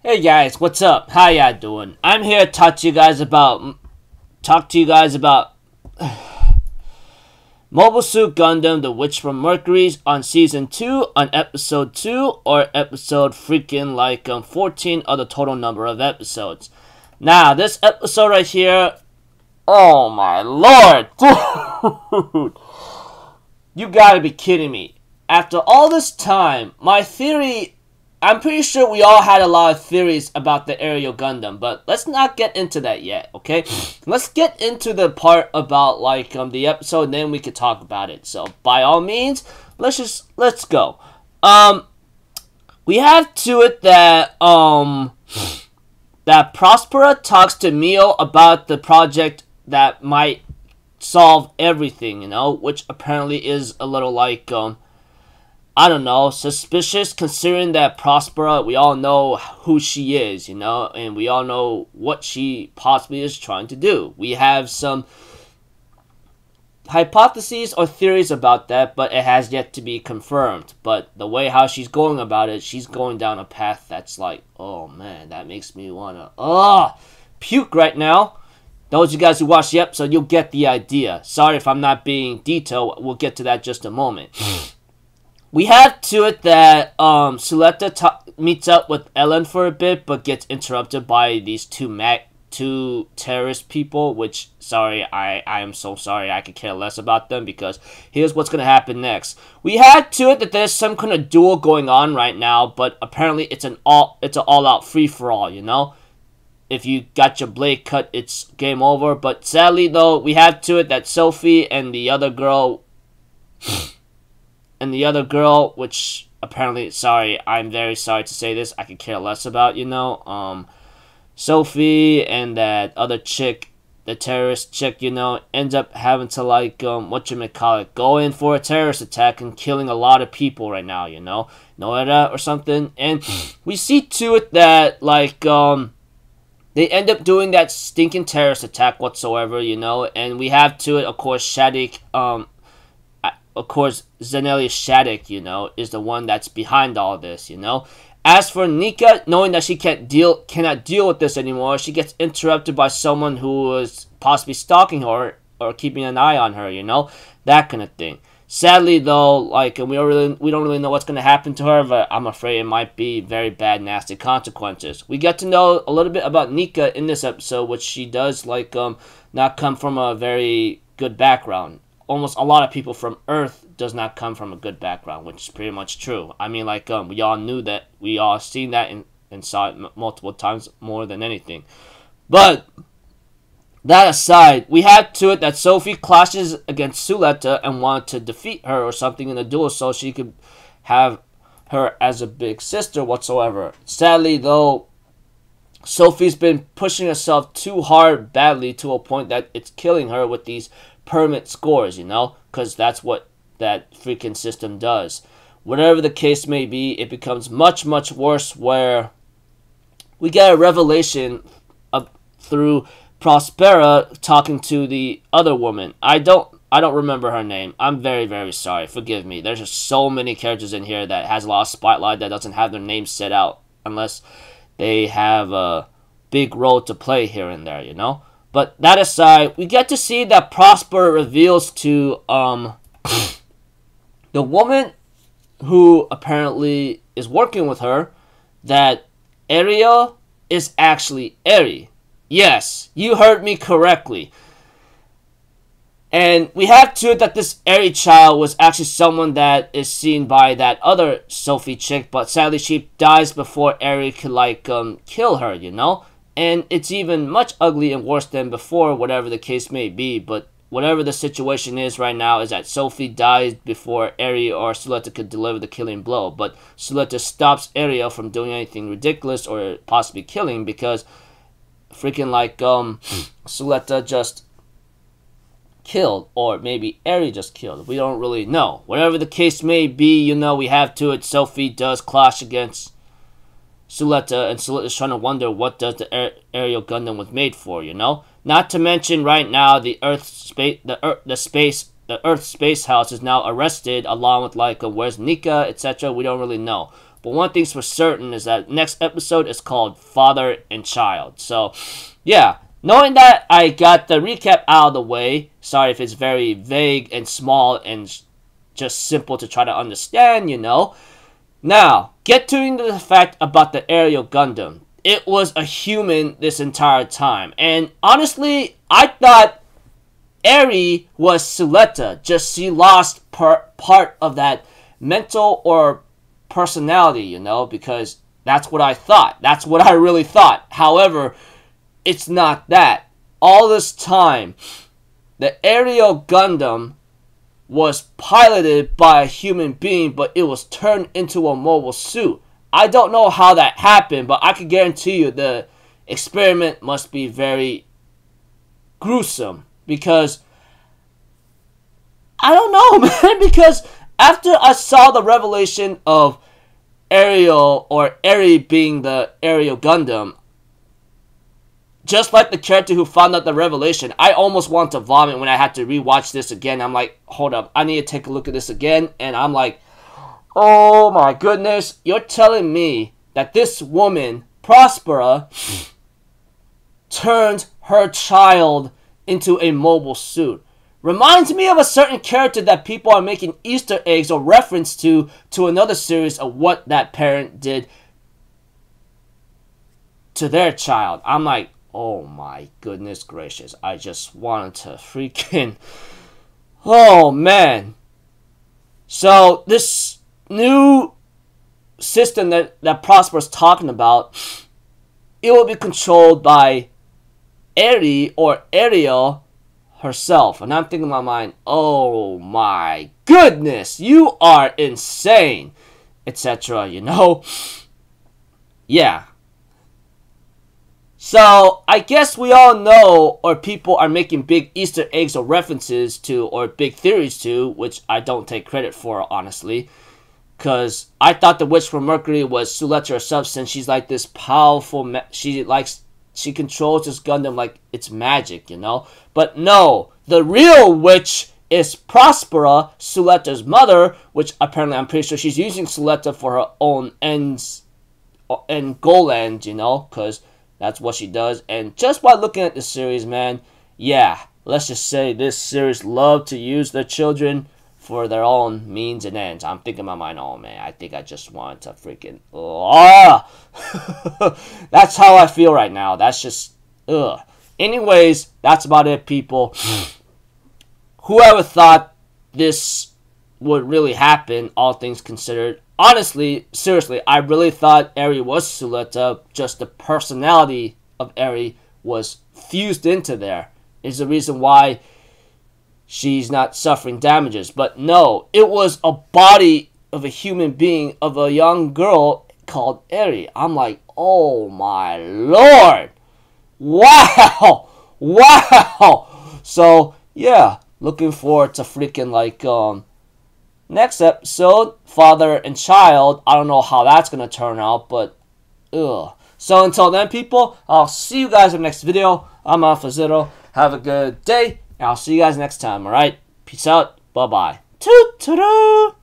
Hey guys, what's up? How y'all doing? I'm here to talk to you guys about Mobile Suit Gundam: The Witch from Mercury on season 2 on episode 2 or episode 14 of the total number of episodes. Now, this episode right here, oh my lord, dude, you gotta be kidding me. After all this time, my theory, I'm pretty sure we all had a lot of theories about the aerial Gundam, but let's not get into that yet, okay? Let's get into the part about, the episode, and then we could talk about it. So, by all means, let's go. We have to it that, that Prospera talks to Mio about the project that might solve everything, which apparently is a little I don't know, suspicious considering that Prospera, we all know who she is, and we all know what she possibly is trying to do. We have some hypotheses or theories about that, but it has yet to be confirmed. But the way how she's going about it, she's going down a path that's like, oh man, that makes me wanna, puke right now. Those of you guys who watch the episode, you'll get the idea. Sorry if I'm not being detailed, we'll get to that in just a moment. We have to it that Suletta meets up with Ellen for a bit, but gets interrupted by these two terrorist people, which, sorry, I am so sorry, I could care less about them, because here's what's going to happen next. We have to it that there's some kind of duel going on right now, but apparently it's an all-out free-for-all, If you got your blade cut, it's game over, but sadly, though, we have to it that Sophie and the other girl... which apparently, sorry, I'm very sorry to say this, I could care less about, Sophie and that other chick, the terrorist chick, ends up having to, go in for a terrorist attack and killing a lot of people right now, Noeda or something, and we see to it that, they end up doing that stinking terrorist attack whatsoever, and we have to it, of course, Shadik, of course, Zanelli Shattuck, is the one that's behind all this, As for Nika, knowing that she cannot deal with this anymore, she gets interrupted by someone who is possibly stalking her or keeping an eye on her, That kind of thing. Sadly, though, we don't really know what's going to happen to her, but I'm afraid it might be very bad, nasty consequences. We get to know a little bit about Nika in this episode, which she does, not come from a very good background. Almost a lot of people from Earth does not come from a good background, which is pretty much true. I mean, we all knew that, we all seen that and saw it multiple times more than anything. But, that aside, we had to it that Sophie clashes against Suletta and wanted to defeat her or something in a duel so she could have her as a big sister whatsoever. Sadly, though, Sophie's been pushing herself too hard badly to a point that it's killing her with these permit scores, because that's what that freaking system does. Whatever the case may be, it becomes much, much worse where we get a revelation through Prospera talking to the other woman. I don't remember her name. I'm very, very sorry. Forgive me. There's just so many characters in here that has a lot of spotlight that doesn't have their name set out unless they have a big role to play here and there, But that aside, we get to see that Prosper reveals to the woman who apparently is working with her that Ariel is actually Eri. Yes, you heard me correctly. And we have to that this Eri child was actually someone that is seen by that other Sophie chick, but sadly she dies before Eri could kill her, And it's even much ugly and worse than before, whatever the case may be. But whatever the situation is right now is that Sophie dies before Eri or Suletta could deliver the killing blow. But Suletta stops Ariel from doing anything ridiculous or possibly killing because freaking Suletta just killed, or maybe Eri just killed. We don't really know. Whatever the case may be, we have to it. Sophie does clash against Suletta, and Suletta's trying to wonder what does the aerial Gundam was made for, Not to mention right now the Earth space house is now arrested along with where's Nika, etc. We don't really know. But one thing's for certain is that next episode is called Father and Child. So, yeah. Knowing that I got the recap out of the way, sorry if it's very vague and small and just simple to try to understand, you know. Now, get to the fact about the aerial Gundam. It was a human this entire time. And honestly, I thought Eri was Suletta. Just she lost part of that mental or personality, you know, because that's what I thought. That's what I really thought. However, it's not that. All this time, the aerial Gundam was piloted by a human being, but it was turned into a mobile suit. I don't know how that happened, but I can guarantee you the experiment must be very gruesome. Because, I don't know, man, because after I saw the revelation of Ariel, or Eri being the aerial Gundam, just like the character who found out the revelation, I almost want to vomit when I had to rewatch this again. I'm like, hold up, I need to take a look at this again. And I'm like, oh my goodness, you're telling me that this woman, Prospera, turned her child into a mobile suit. Reminds me of a certain character that people are making Easter eggs or reference to another series of what that parent did to their child. I'm like, oh my goodness gracious. I just wanted to freaking... Oh man. So this new system that Prosper's talking about, it will be controlled by Eri or Ariel herself. And I'm thinking in my mind, oh my goodness, you are insane, etc. You know? Yeah. So, I guess we all know, or people are making big Easter eggs or references to, or big theories to, which I don't take credit for, honestly. Because I thought the witch from Mercury was Suletta herself, since she's like this powerful, she controls this Gundam like it's magic, you know? But no, the real witch is Prospera, Suletta's mother, which apparently I'm pretty sure she's using Suletta for her own ends, and goal ends, you know? Because that's what she does. And just by looking at the series, man, yeah, let's just say this series loved to use their children for their own means and ends. I'm thinking in my mind, oh man, I think I just wanted to freaking... That's how I feel right now. That's just... Ugh. Anyways, that's about it, people. Whoever thought this would really happen, all things considered... Honestly, seriously, I really thought Eri was Suletta. Just the personality of Eri was fused into there. Is the reason why she's not suffering damages. But no, it was a body of a human being, of a young girl called Eri. I'm like, oh my lord. Wow. Wow. So, yeah, looking forward to freaking like, next episode, Father and Child. I don't know how that's going to turn out, but ugh. So until then, people, I'll see you guys in the next video. I'm Alpha Zero. Have a good day, and I'll see you guys next time, alright? Peace out. Bye-bye. Toot-toot-toot.